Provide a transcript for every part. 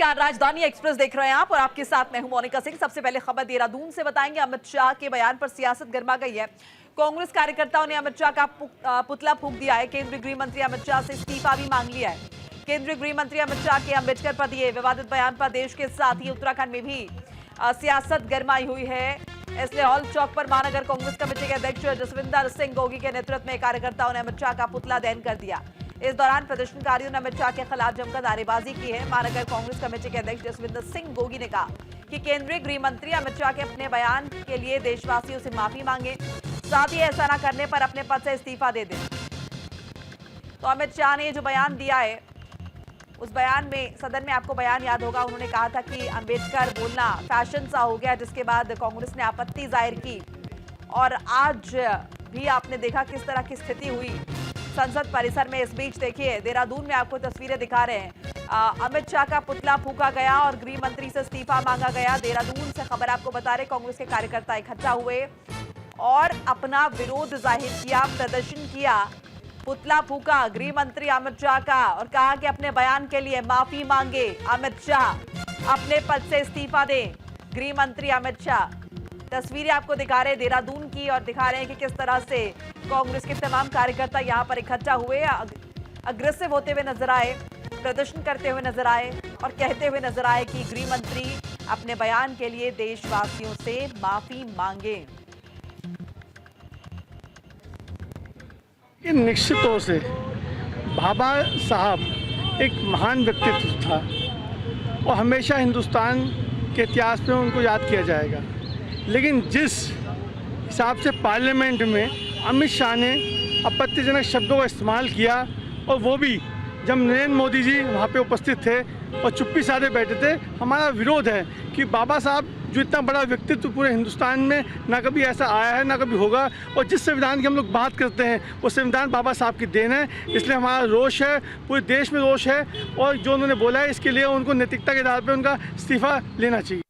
नमस्कार, राजधानी एक्सप्रेस देख रहे हैं आप और आपके साथ मैं हूं मोनिका सिंह। सबसे पहले खबर देहरादून से बताएंगे। अमित शाह के बयान पर सियासत गर्मा गई है। कांग्रेस कार्यकर्ताओं ने अमित शाह का पुतला फूंक दिया है। केंद्रीय गृह मंत्री अमित शाह से इस्तीफा भी मांग लिया है। केंद्रीय गृह मंत्री अमित शाह के अम्बेडकर पर दिए विवादित बयान पर देश के साथ ही उत्तराखंड में भी सियासत गर्माई हुई है। इसलिए हॉल चौक पर महानगर कांग्रेस कमेटी के अध्यक्ष जसविंदर सिंह गोगी के नेतृत्व में कार्यकर्ताओं ने अमित शाह का पुतला दहन कर दिया। इस दौरान प्रदर्शनकारियों ने अमित शाह के खिलाफ जमकर नारेबाजी की है। महानगर कांग्रेस कमेटी के अध्यक्ष जसविंदर सिंह गोगी ने कहा कि केंद्रीय गृह मंत्री अमित शाह के अपने बयान के लिए देशवासियों से माफी मांगे, साथ ही ऐसा न करने पर अपने पद से इस्तीफा दे दें। तो अमित शाह ने जो बयान दिया है, उस बयान में सदन में आपको बयान याद होगा, उन्होंने कहा था कि अंबेडकर बोलना फैशन सा हो गया, जिसके बाद कांग्रेस ने आपत्ति जाहिर की। और आज भी आपने देखा किस तरह की स्थिति हुई संसद परिसर में। इस बीच देखिए देहरादून में आपको तस्वीरें दिखा रहे हैं। अमित शाह का पुतला फूंका गया और गृह मंत्री से इस्तीफा मांगा गया। देहरादून से खबर आपको बता रहे, कांग्रेस के कार्यकर्ता इकट्ठा हुए और अपना विरोध जाहिर किया, प्रदर्शन किया, पुतला फूंका गृह मंत्री अमित शाह का और कहा कि अपने बयान के लिए माफी मांगे अमित शाह, अपने पद से इस्तीफा दें गृह मंत्री अमित शाह। तस्वीरें आपको दिखा रहे हैं देहरादून की और दिखा रहे हैं कि किस तरह से कांग्रेस के तमाम कार्यकर्ता यहां पर इकट्ठा हुए, अग्रेसिव होते हुए नजर आए, प्रदर्शन करते हुए नजर आए और कहते हुए नजर आए कि गृह मंत्री अपने बयान के लिए देशवासियों से माफी मांगे। निश्चित तौर से बाबा साहब एक महान व्यक्तित्व था और हमेशा हिंदुस्तान के इतिहास में उनको याद किया जाएगा। लेकिन जिस हिसाब से पार्लियामेंट में अमित शाह ने आपत्तिजनक शब्दों का इस्तेमाल किया, और वो भी जब नरेंद्र मोदी जी वहाँ पे उपस्थित थे और चुप्पी साधे बैठे थे, हमारा विरोध है कि बाबा साहब जो इतना बड़ा व्यक्तित्व पूरे हिंदुस्तान में ना कभी ऐसा आया है ना कभी होगा, और जिस संविधान की हम लोग बात करते हैं वो संविधान बाबा साहब की देन है। इसलिए हमारा रोष है, पूरे देश में रोष है, और जो उन्होंने बोला है इसके लिए उनको नैतिकता के आधार पर उनका इस्तीफा लेना चाहिए।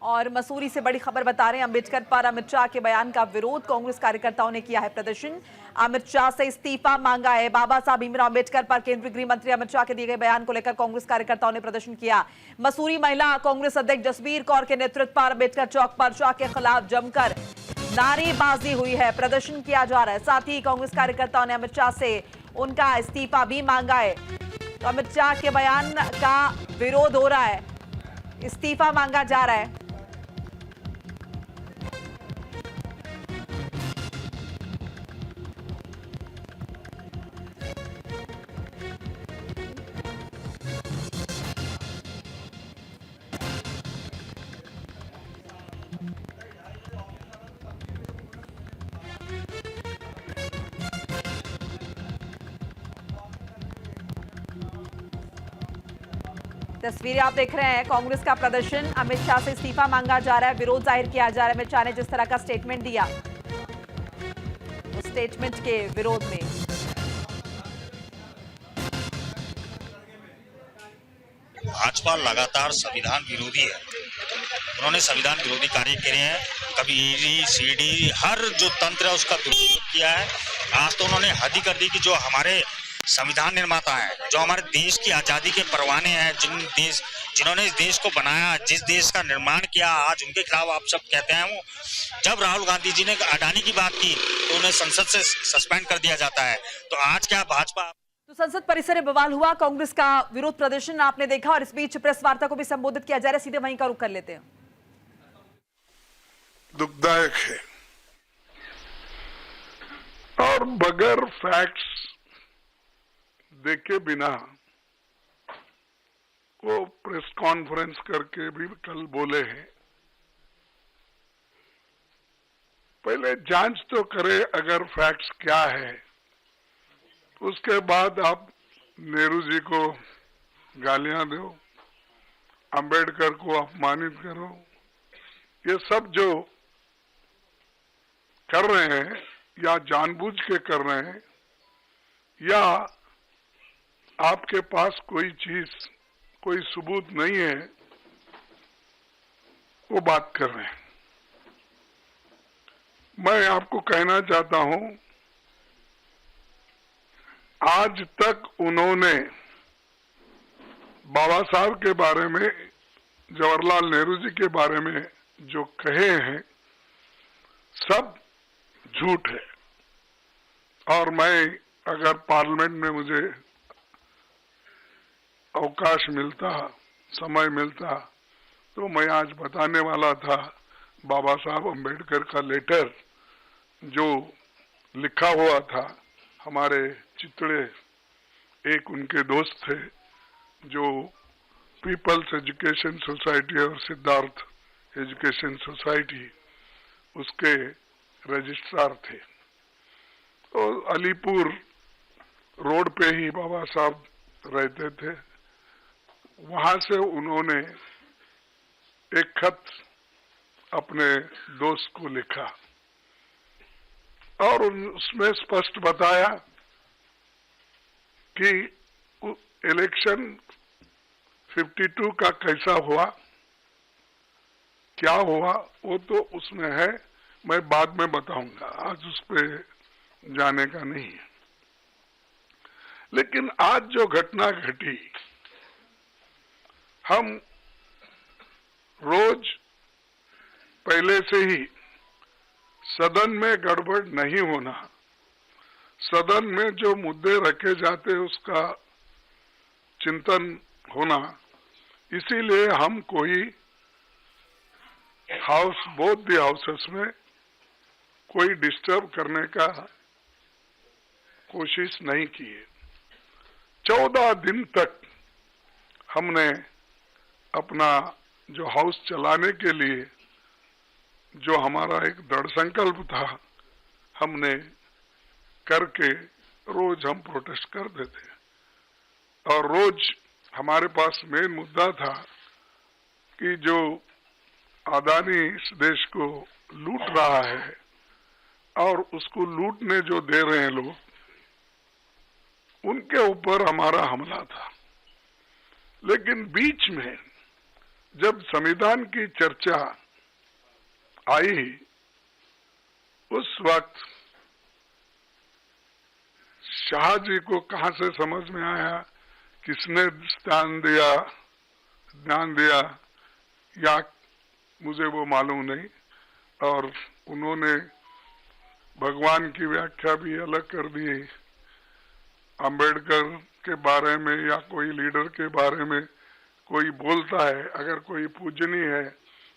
और मसूरी से बड़ी खबर बता रहे हैं, अम्बेडकर पर अमित शाह के बयान का विरोध कांग्रेस कार्यकर्ताओं ने किया है प्रदर्शन। अमित शाह से इस्तीफा मांगा है। बाबा साहब भीमराव अम्बेडकर पर केंद्रीय गृह मंत्री अमित शाह के दिए गए बयान को लेकर कांग्रेस कार्यकर्ताओं ने प्रदर्शन किया। मसूरी महिला कांग्रेस अध्यक्ष जसबीर कौर के नेतृत्व पर अम्बेडकर चौक पर शाह के खिलाफ जमकर नारेबाजी हुई है, प्रदर्शन किया जा रहा है। साथ ही कांग्रेस कार्यकर्ताओं ने अमित शाह से उनका इस्तीफा भी मांगा है। तो अमित शाह के बयान का विरोध हो रहा है, इस्तीफा मांगा जा रहा है। तस्वीरें आप देख रहे हैं, कांग्रेस का प्रदर्शन, अमित शाह से इस्तीफा मांगा जा रहा है, विरोध जाहिर किया जा रहा है। अमित शाह ने जिस तरह का स्टेटमेंट दिया, उस स्टेटमेंट के विरोध में भाजपा लगातार संविधान विरोधी है। उन्होंने संविधान विरोधी कार्य किए हैं, कभी ईडी सीडी हर जो तंत्र है उसका दुरुपयोग किया है। आज तो उन्होंने हद ही कर दी कि जो हमारे संविधान निर्माता है, जो हमारे देश की आजादी के परवाने हैं, जिन्होंने इस देश को बनाया, जिस देश का निर्माण किया, आज उनके खिलाफ आप सब कहते हैं। वो जब राहुल गांधी जी ने अडानी की बात की तो उन्हें संसद से सस्पेंड कर दिया जाता है। तो आज क्या भाजपा। तो संसद परिसर में बवाल हुआ, कांग्रेस का विरोध प्रदर्शन आपने देखा और इस बीच प्रेस वार्ता को भी संबोधित किया जा रहा है। सीधे वहीं का रुख कर लेते हैं। दुखदायक है और बगैर फैक्ट्स देखे बिना वो प्रेस कॉन्फ्रेंस करके भी कल बोले हैं। पहले जांच तो करे अगर फैक्ट्स क्या है, उसके बाद आप नेहरू जी को गालियां दो, अंबेडकर को अपमानित करो। ये सब जो कर रहे हैं या जानबूझ के कर रहे हैं या आपके पास कोई चीज, कोई सबूत नहीं है, वो बात कर रहे हैं। मैं आपको कहना चाहता हूं आज तक उन्होंने बाबा साहब के बारे में, जवाहरलाल नेहरू जी के बारे में जो कहे हैं सब झूठ है। और मैं अगर पार्लियामेंट में मुझे अवकाश मिलता, समय मिलता, तो मैं आज बताने वाला था बाबा साहब अम्बेडकर का लेटर जो लिखा हुआ था। हमारे चितड़े एक उनके दोस्त थे जो पीपल्स एजुकेशन सोसाइटी और सिद्धार्थ एजुकेशन सोसाइटी उसके रजिस्ट्रार थे। तो अलीपुर रोड पे ही बाबा साहब रहते थे। वहां से उन्होंने एक खत अपने दोस्त को लिखा और उसमें स्पष्ट बताया कि इलेक्शन 52 का कैसा हुआ, क्या हुआ, वो तो उसमें है, मैं बाद में बताऊंगा, आज उस पे जाने का नहीं है। लेकिन आज जो घटना घटी, हम रोज पहले से ही सदन में गड़बड़ नहीं होना, सदन में जो मुद्दे रखे जाते उसका चिंतन होना, इसीलिए हम कोई हाउस, बोथ द हाउसेस में कोई डिस्टर्ब करने का कोशिश नहीं की है। 14 दिन तक हमने अपना जो हाउस चलाने के लिए जो हमारा एक दृढ़ संकल्प था, हमने करके रोज हम प्रोटेस्ट करते थे। और रोज हमारे पास मेन मुद्दा था कि जो अदानी इस देश को लूट रहा है और उसको लूटने जो दे रहे हैं लोग, उनके ऊपर हमारा हमला था। लेकिन बीच में जब संविधान की चर्चा आई, उस वक्त शाह जी को कहां से समझ में आया, किसने ध्यान दिया या मुझे वो मालूम नहीं, और उन्होंने भगवान की व्याख्या भी अलग कर दी। अंबेडकर के बारे में या कोई लीडर के बारे में कोई बोलता है, अगर कोई पूजनीय है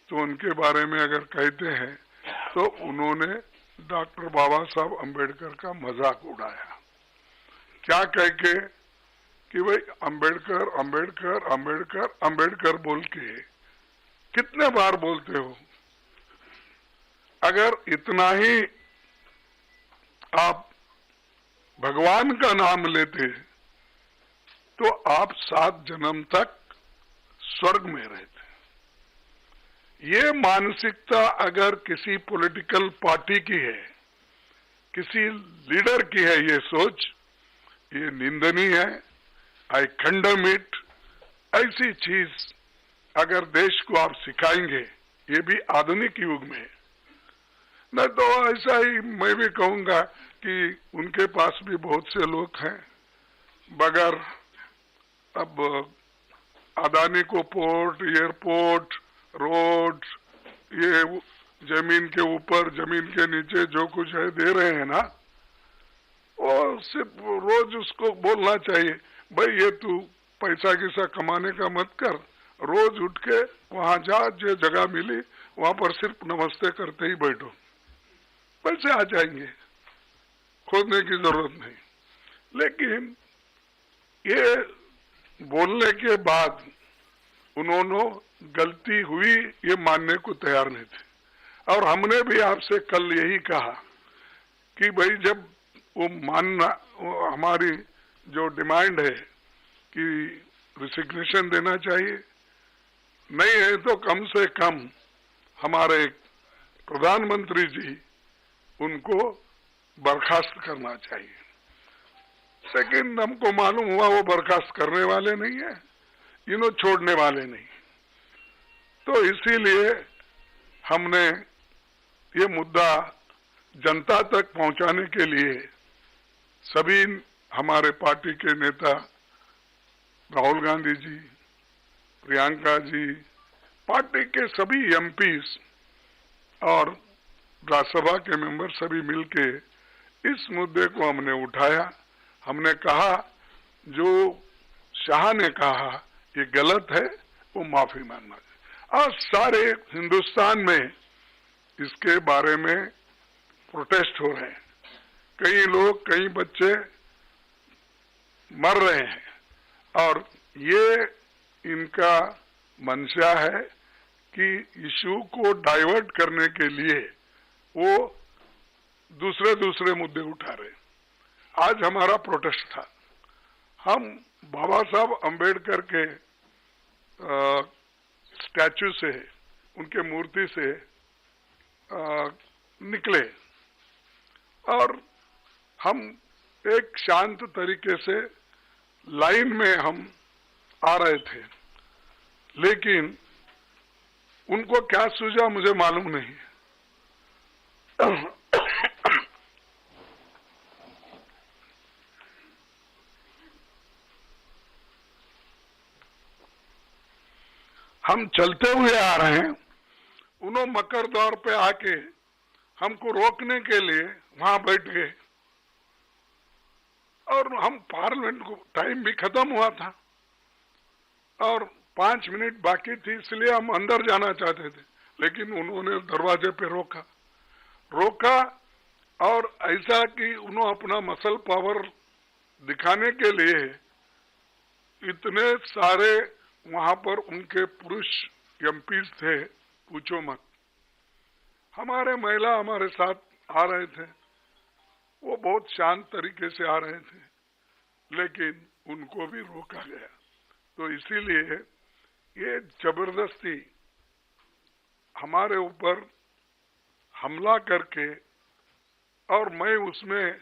तो उनके बारे में अगर कहते हैं तो उन्होंने डॉक्टर बाबा साहब अंबेडकर का मजाक उड़ाया। क्या कह के कि भाई अंबेडकर अंबेडकर अंबेडकर अंबेडकर बोल के कितने बार बोलते हो? अगर इतना ही आप भगवान का नाम लेते तो आप 7 जन्म तक स्वर्ग में रहते। ये मानसिकता अगर किसी पॉलिटिकल पार्टी की है, किसी लीडर की है, ये सोच, ये निंदनीय है। आई कंडेम इट। ऐसी चीज अगर देश को आप सिखाएंगे, ये भी आधुनिक युग में, नहीं तो ऐसा ही मैं भी कहूंगा कि उनके पास भी बहुत से लोग हैं, बगैर अब अदानी को पोर्ट, एयरपोर्ट, रोड, ये जमीन के ऊपर जमीन के नीचे जो कुछ है दे रहे हैं ना, वो सिर्फ रोज उसको बोलना चाहिए, भाई ये तू पैसा किसा कमाने का मत कर, रोज उठ के वहां जा, जो जगह मिली वहां पर सिर्फ नमस्ते करते ही बैठो, पैसे आ जाएंगे, खोजने की जरूरत नहीं। लेकिन ये बोलने के बाद उन्होंने गलती हुई ये मानने को तैयार नहीं थे। और हमने भी आपसे कल यही कहा कि भाई जब वो मानना, हमारी जो डिमांड है कि रिसिग्नेशन देना चाहिए, नहीं है तो कम से कम हमारे प्रधानमंत्री जी उनको बर्खास्त करना चाहिए। लेकिन हमको मालूम हुआ वो बर्खास्त करने वाले नहीं है, इन्हों छोड़ने वाले नहीं। तो इसीलिए हमने ये मुद्दा जनता तक पहुंचाने के लिए सभी हमारे पार्टी के नेता राहुल गांधी जी, प्रियंका जी, पार्टी के सभी एमपीज और राज्यसभा के मेंबर सभी मिलके इस मुद्दे को हमने उठाया। हमने कहा जो शाह ने कहा ये गलत है, वो माफी मांगना चाहिए। और सारे हिंदुस्तान में इसके बारे में प्रोटेस्ट हो रहे हैं। कई लोग, कई बच्चे मर रहे हैं और ये इनका मंशा है कि इशू को डाइवर्ट करने के लिए वो दूसरे मुद्दे उठा रहे। आज हमारा प्रोटेस्ट था, हम बाबा साहब अंबेडकर के स्टैचू से, उनके मूर्ति से निकले और हम एक शांत तरीके से लाइन में हम आ रहे थे, लेकिन उनको क्या सूझा मुझे मालूम नहीं। हम चलते हुए आ रहे हैं, उन्होंने मकर दौर पे आके हमको रोकने के लिए वहां बैठ गए और हम पार्लियामेंट को टाइम भी खत्म हुआ था और 5 मिनट बाकी थी, इसलिए हम अंदर जाना चाहते थे, लेकिन उन्होंने दरवाजे पे रोका और ऐसा कि उन्होंने अपना मसल पावर दिखाने के लिए इतने सारे वहां पर उनके पुरुष एमपीज थे, पूछो मत। हमारे महिला हमारे साथ आ रहे थे, वो बहुत शांत तरीके से आ रहे थे, लेकिन उनको भी रोका गया। तो इसीलिए ये जबरदस्ती हमारे ऊपर हमला करके, और मैं उसमें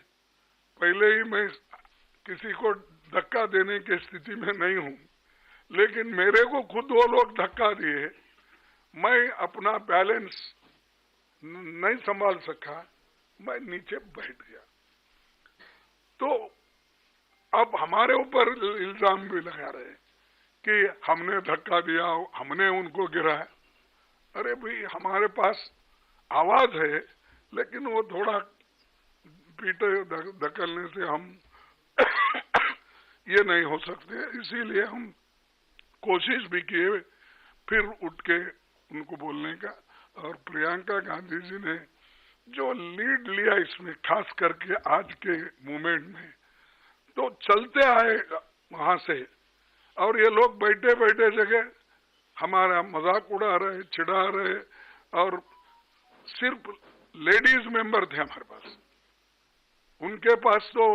पहले ही मैं किसी को धक्का देने की स्थिति में नहीं हूं, लेकिन मेरे को खुद वो लोग धक्का दिए, मैं अपना बैलेंस नहीं संभाल सका, मैं नीचे बैठ गया। तो अब हमारे ऊपर इल्जाम भी लगा रहे कि हमने धक्का दिया, हमने उनको गिराया। अरे भाई, हमारे पास आवाज है, लेकिन वो थोड़ा पीटे धकलने से हम ये नहीं हो सकते। इसीलिए हम कोशिश भी किए फिर उठ के उनको बोलने का। और प्रियंका गांधी जी ने जो लीड लिया इसमें, खास करके आज के मूवमेंट में, तो चलते आए वहां से, और ये लोग बैठे बैठे जगह हमारा मजाक उड़ा रहे, चिढ़ा रहे, और सिर्फ लेडीज मेंबर थे हमारे पास। उनके पास तो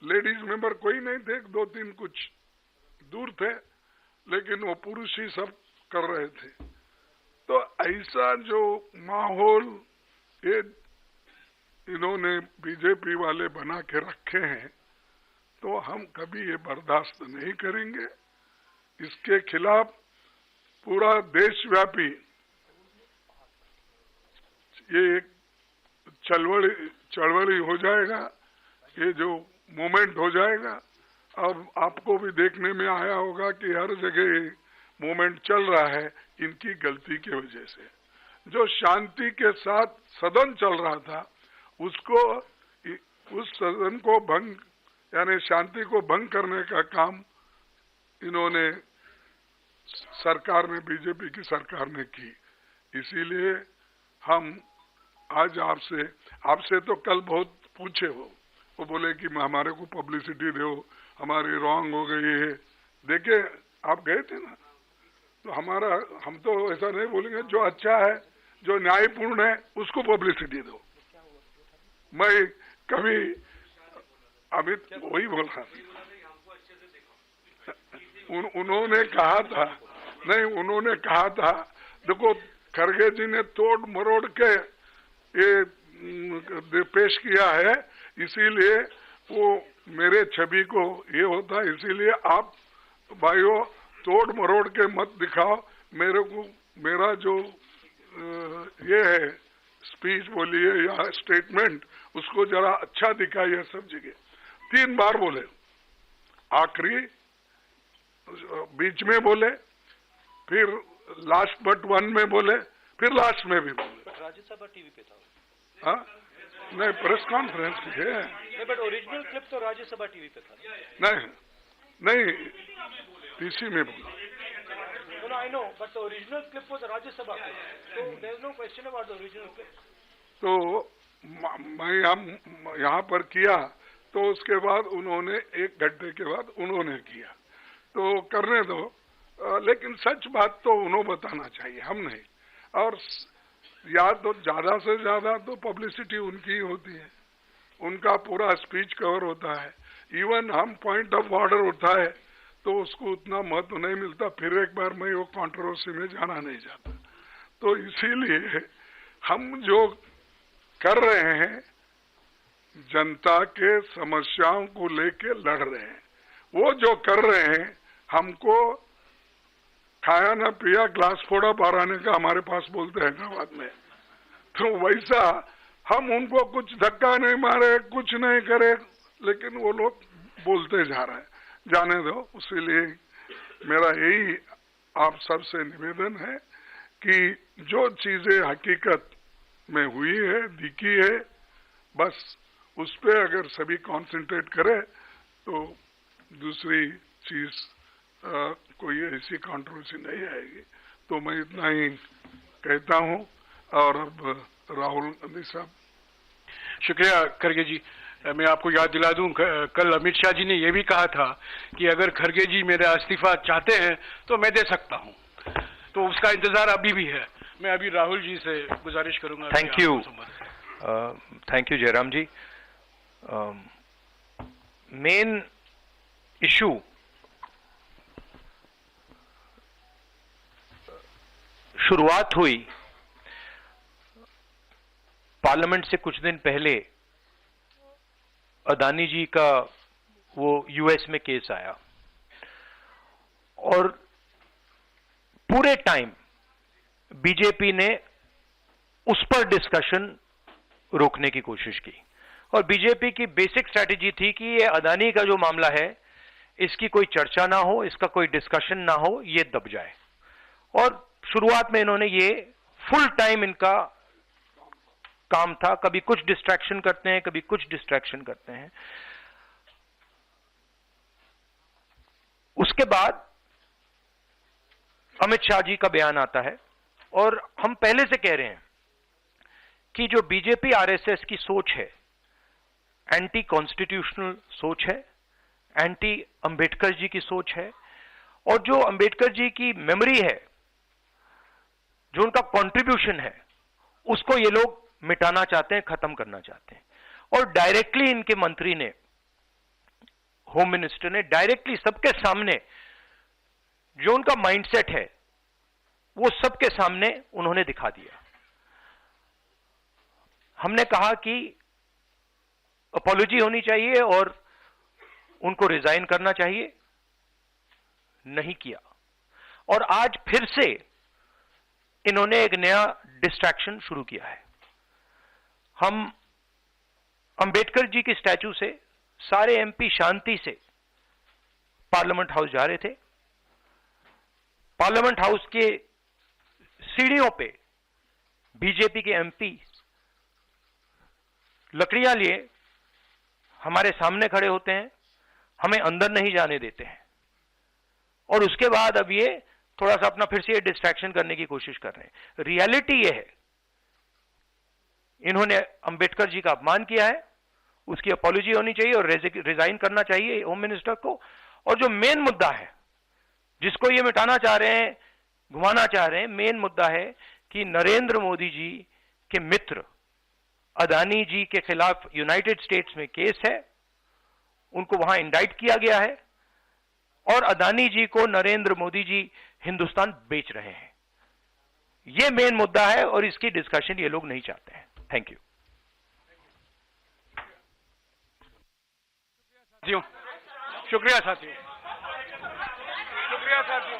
लेडीज मेंबर कोई नहीं थे, 2-3 कुछ दूर थे, लेकिन वो पुरुष ही सब कर रहे थे। तो ऐसा जो माहौल ये इन्होंने बीजेपी वाले बना के रखे हैं, तो हम कभी ये बर्दाश्त नहीं करेंगे। इसके खिलाफ पूरा देशव्यापी ये एक चळवळी हो जाएगा, ये जो मूवमेंट हो जाएगा। और आपको भी देखने में आया होगा कि हर जगह मूवमेंट चल रहा है इनकी गलती की वजह से। जो शांति के साथ सदन चल रहा था, उसको, उस सदन को भंग, यानी शांति को भंग करने का काम इन्होंने, सरकार ने, बीजेपी की सरकार ने की। इसीलिए हम आज आपसे तो कल बहुत पूछे, वो बोले कि हमारे को पब्लिसिटी दो, हमारी रॉन्ग हो गई है। देखे, आप गए थे ना, तो हम तो ऐसा नहीं बोलेंगे, जो अच्छा है, जो न्यायपूर्ण है, उसको पब्लिसिटी दो। मैं कभी अभी वही बोल रहा था, उन्होंने कहा था, नहीं, उन्होंने कहा था, देखो खरगे जी ने तोड़ मरोड़ के ये पेश किया है, इसीलिए वो मेरे छवि को ये होता है, इसीलिए आप भाइयों तोड़ मरोड़ के मत दिखाओ मेरे को। मेरा जो ये है स्पीच बोलिए या स्टेटमेंट, उसको जरा अच्छा दिखाइए सब जगह। 3 बार बोले, आखिरी, बीच में बोले, फिर लास्ट बट वन में बोले, फिर लास्ट में भी बोले। राज्यसभा टीवी पे था। हाँ, नहीं, प्रेस कॉन्फ्रेंस है। नहीं, बट ओरिजिनल क्लिप तो राज्यसभा टीवी पे था। नहीं, पीसी में बोला। No, I know, but the original clip was a Rajya-Sabha clip. So there is no question about the original clip. तो मैं यहाँ पर किया, तो उसके बाद उन्होंने 1 घंटे के बाद उन्होंने किया, तो करने दो, लेकिन सच बात तो उन्होंने बताना चाहिए, हम नहीं। और या तो ज्यादा से ज्यादा तो पब्लिसिटी उनकी होती है, उनका पूरा स्पीच कवर होता है। इवन हम पॉइंट ऑफ ऑर्डर उठाए तो उसको उतना महत्व नहीं मिलता, फिर एक बार मैं वो कंट्रोवर्सी में जाना नहीं चाहता। तो इसीलिए हम जो कर रहे हैं, जनता के समस्याओं को लेके लड़ रहे हैं। वो जो कर रहे हैं, हमको खाया ना पिया ग्लास फोड़ा बाराने का हमारे पास बोलते हैं हैदराबाद में, तो वैसा हम उनको कुछ धक्का नहीं मारे, कुछ नहीं करे, लेकिन वो लोग बोलते जा रहे हैं। जाने दो। इसीलिए मेरा यही आप सबसे निवेदन है कि जो चीजें हकीकत में हुई है, दिखी है, बस उस पे अगर सभी कंसंट्रेट करें तो दूसरी चीज कोई ऐसी कंट्रोवर्सी नहीं आएगी। तो मैं इतना ही कहता हूं। और अब राहुल गांधी साहब। शुक्रिया खड़गे जी। मैं आपको याद दिला दूं, कल अमित शाह जी ने यह भी कहा था कि अगर खड़गे जी मेरा इस्तीफा चाहते हैं तो मैं दे सकता हूं, तो उसका इंतजार अभी भी है। मैं अभी राहुल जी से गुजारिश करूंगा। Thank you Jairam ji. Main issue शुरुआत हुई पार्लियामेंट से कुछ दिन पहले, अदानी जी का वो यूएस में केस आया और पूरे टाइम बीजेपी ने उस पर डिस्कशन रोकने की कोशिश की। और बीजेपी की बेसिक स्ट्रैटेजी थी कि ये अदानी का जो मामला है, इसकी कोई चर्चा ना हो, इसका कोई डिस्कशन ना हो, ये दब जाए। और शुरुआत में इन्होंने ये फुल टाइम इनका काम था, कभी कुछ डिस्ट्रैक्शन करते हैं, कभी कुछ डिस्ट्रैक्शन करते हैं। उसके बाद अमित शाह जी का बयान आता है और हम पहले से कह रहे हैं कि जो बीजेपी आरएसएस की सोच है, एंटी कॉन्स्टिट्यूशनल सोच है, एंटी अंबेडकर जी की सोच है, और जो अंबेडकर जी की मेमोरी है, जो उनका कंट्रीब्यूशन है, उसको ये लोग मिटाना चाहते हैं, खत्म करना चाहते हैं। और डायरेक्टली इनके मंत्री ने, होम मिनिस्टर ने डायरेक्टली सबके सामने जो उनका माइंडसेट है वो सबके सामने उन्होंने दिखा दिया। हमने कहा कि अपॉलॉजी होनी चाहिए और उनको रिजाइन करना चाहिए, नहीं किया। और आज फिर से इन्होंने एक नया डिस्ट्रैक्शन शुरू किया है। हम अंबेडकर जी की स्टैचू से सारे एमपी शांति से पार्लियामेंट हाउस जा रहे थे। पार्लियामेंट हाउस के सीढ़ियों पे बीजेपी के एमपी लकड़ियां लिए हमारे सामने खड़े होते हैं, हमें अंदर नहीं जाने देते हैं। और उसके बाद अब ये थोड़ा सा अपना फिर से ये डिस्ट्रैक्शन करने की कोशिश कर रहे हैं। रियलिटी ये है, इन्होंने अंबेडकर जी का अपमान किया है, उसकी अपॉलॉजी होनी चाहिए और रिजाइन करना चाहिए होम मिनिस्टर को। और जो मेन मुद्दा है, जिसको ये मिटाना चाह रहे हैं, घुमाना चाह रहे हैं, मेन मुद्दा है कि नरेंद्र मोदी जी के मित्र अदानी जी के खिलाफ यूनाइटेड स्टेट्स में केस है, उनको वहां इंडाइट किया गया है, और अदानी जी को नरेंद्र मोदी जी हिंदुस्तान बेच रहे हैं। यह मेन मुद्दा है और इसकी डिस्कशन ये लोग नहीं चाहते हैं। Thank you. शुक्रिया साथियों, शुक्रिया साथियों।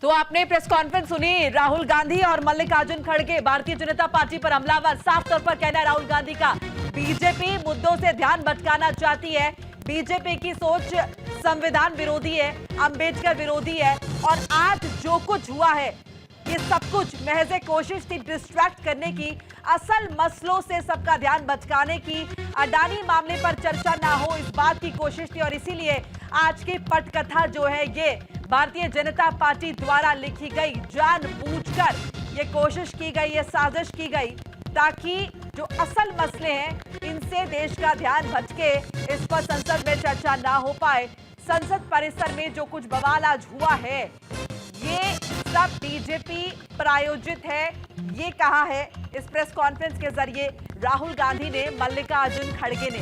तो आपने प्रेस कॉन्फ्रेंस सुनी, राहुल गांधी और मल्लिकार्जुन खड़गे भारतीय जनता पार्टी पर हमलावर। साफ तौर पर कहना है राहुल गांधी का, बीजेपी मुद्दों से ध्यान भटकाना चाहती है। बीजेपी की सोच संविधान विरोधी है, अंबेडकर विरोधी है, और आज जो कुछ हुआ है ये सब कुछ महज एक कोशिश थी डिस्ट्रैक्ट करने की, असल मसलों से सबका ध्यान भटकाने की। अडानी मामले पर चर्चा ना हो इस बात की कोशिश थी, और इसीलिए आज की पटकथा जो है ये भारतीय जनता पार्टी द्वारा लिखी गई, जानबूझकर ये कोशिश की गई, ये साजिश की गई ताकि जो असल मसले हैं इनसे देश का ध्यान भटके, इस पर संसद में चर्चा ना हो पाए। संसद परिसर में जो कुछ बवाल आज हुआ है ये सब बीजेपी प्रायोजित है, ये कहा है इस प्रेस कॉन्फ्रेंस के जरिए राहुल गांधी ने, मल्लिकार्जुन खड़गे ने।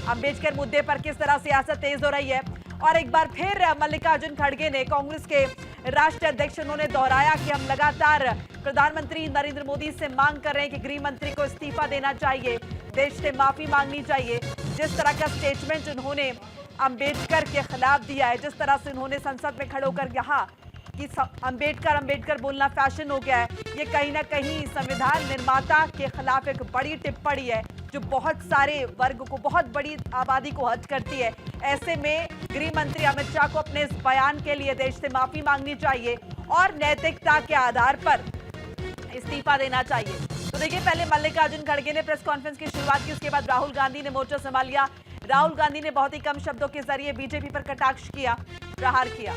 अंबेडकर मुद्दे पर किस तरह सियासत तेज हो रही है, और एक बार फिर मल्लिकार्जुन खड़गे ने, कांग्रेस के राष्ट्रीय अध्यक्ष, उन्होंने दोहराया कि हम लगातार प्रधानमंत्री नरेंद्र मोदी से मांग कर रहे हैं कि गृह मंत्री को इस्तीफा देना चाहिए, देश से माफी मांगनी चाहिए। जिस तरह का स्टेटमेंट उन्होंने अंबेडकर के खिलाफ दिया है, जिस तरह से उन्होंने संसद में खड़े होकर कहा कि अंबेडकर अंबेडकर बोलना फैशन हो गया है, ये कहीं ना कहीं संविधान निर्माता के खिलाफ एक बड़ी टिप्पणी है जो बहुत सारे वर्ग को, बहुत बड़ी आबादी को हर्ट करती है। ऐसे में गृह मंत्री अमित शाह को अपने इस बयान के लिए देश से माफी मांगनी चाहिए और नैतिकता के आधार पर इस्तीफा देना चाहिए। तो देखिए, पहले मल्लिकार्जुन खड़गे ने प्रेस कॉन्फ्रेंस की शुरुआत की, उसके बाद राहुल गांधी ने मोर्चा संभाल लिया। राहुल गांधी ने बहुत ही कम शब्दों के जरिए बीजेपी पर कटाक्ष किया, प्रहार किया।